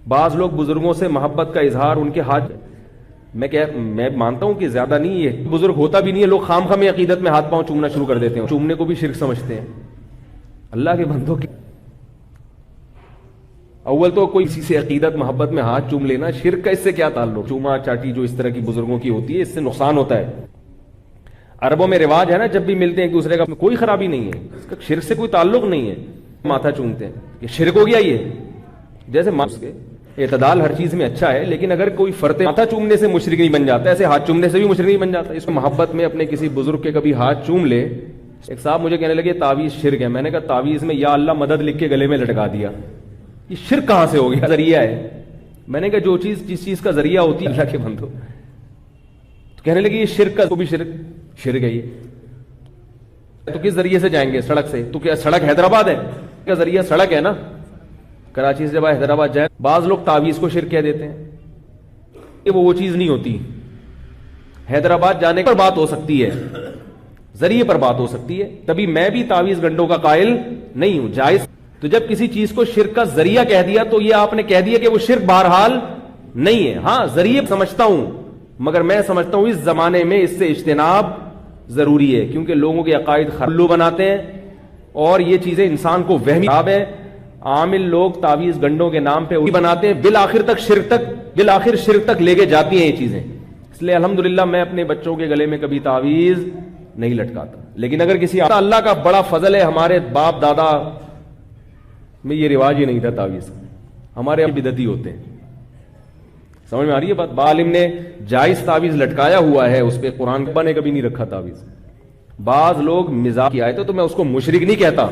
بعض لوگ بزرگوں سے محبت کا اظہار ان کے ہاتھ، میں مانتا ہوں کہ زیادہ نہیں ہے، بزرگ ہوتا بھی نہیں ہے، لوگ خام خام عقیدت میں ہاتھ پاؤں چومنا شروع کر دیتے ہیں، چومنے کو بھی شرک سمجھتے ہیں۔ اللہ کے بندوں کی اول تو کوئی کسی سے عقیدت محبت میں ہاتھ چوم لینا شرک کا اس سے کیا تعلق؟ چوما چاٹی جو اس طرح کی بزرگوں کی ہوتی ہے اس سے نقصان ہوتا ہے۔ عربوں میں رواج ہے نا، جب بھی ملتے ہیں ایک دوسرے کا، کوئی خرابی نہیں ہے، اس کا شرک سے کوئی تعلق نہیں ہے، ماتھا چومتے ہیں، یہ شرک ہو گیا۔ یہ جیسے اعتدال ہر چیز میں اچھا ہے، لیکن اگر کوئی فرد ماتھا چومنے سے مشرک نہیں بن جاتا، ایسے ہاتھ چومنے سے بھی مشرک نہیں بن جاتا۔ اس کو محبت میں اپنے کسی بزرگ کے کبھی ہاتھ چوم لے، ایک صاحب مجھے کہنے لگے تعویذ شرک ہے، میں نے کہا تعویذ میں یا اللہ مدد لکھ کے گلے میں لٹکا دیا، یہ شرک کہاں سے ہو گیا؟ ذریعہ ہے۔ میں نے کہا جو چیز جس چیز کا ذریعہ ہوتی ہے اللہ کے بندو، تو کہنے لگے یہ شرک کا، تو بھی شرک ہے یہ، تو کس ذریعے سے جائیں گے؟ سڑک سے؟ تو کیا سڑک حیدرآباد ہے کا ذریعہ؟ سڑک ہے نا، کراچی سے جب حیدرآباد جائے، بعض لوگ تعویذ کو شرک کہہ دیتے ہیں، کہ وہ چیز نہیں ہوتی۔ حیدرآباد جانے پر بات ہو سکتی ہے، ذریعے پر بات ہو سکتی ہے، تبھی میں بھی تعویذ گنڈوں کا قائل نہیں ہوں، جائز۔ تو جب کسی چیز کو شرک کا ذریعہ کہہ دیا تو یہ آپ نے کہہ دیا کہ وہ شرک بہرحال نہیں ہے۔ ہاں ذریعے سمجھتا ہوں، مگر میں سمجھتا ہوں اس زمانے میں اس سے اجتناب ضروری ہے، کیونکہ لوگوں کے عقائد خلو بناتے ہیں اور یہ چیزیں انسان کو وہمی ہے۔ عامل لوگ تعویذ گنڈوں کے نام پہ بناتے ہیں، بالآخر شرک تک لے کے جاتی ہیں یہ چیزیں۔ اس لیے الحمدللہ میں اپنے بچوں کے گلے میں کبھی تعویذ نہیں لٹکاتا، لیکن اگر کسی اللہ کا بڑا فضل ہے، ہمارے باپ دادا میں یہ رواج ہی نہیں تھا تعویذ، ہمارے یہاں بدعتی ہوتے ہیں۔ سمجھ میں آ رہی ہے بات؟ عالم نے جائز تعویذ لٹکایا ہوا ہے، اس پہ قرآن نے کبھی نہیں رکھا تعویذ۔ بعض لوگ مزاح کی آئے تو میں اس کو مشرک نہیں کہتا،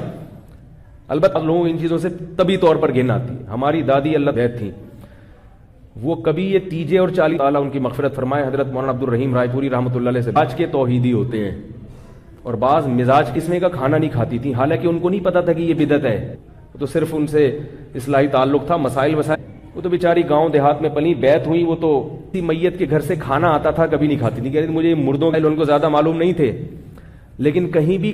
البتہ لوگوں ان چیزوں سے طبی طور پر گھن آتی ہے۔ ہماری دادی اللہ بیت تھی، وہ کبھی یہ تیجے اور چالی، تعالیٰ ان کی مغفرت فرمائے، حضرت مولانا عبد الرحیم رائے پوری رحمۃ اللہ علیہ سے آج کے توحیدی ہوتے ہیں، اور بعض مزاج قسمے کا کھانا نہیں کھاتی تھی، حالانکہ ان کو نہیں پتا تھا کہ یہ بدعت ہے، تو صرف ان سے اصلاحی تعلق تھا، مسائل وہ تو بیچاری گاؤں دیہات میں پلی بیت ہوئی، وہ تو کسی میت کے گھر سے کھانا آتا تھا کبھی نہیں کھاتی تھی، کہہ رہی تھی مجھے مردوں کے ان کو زیادہ معلوم نہیں تھے، لیکن کہیں بھی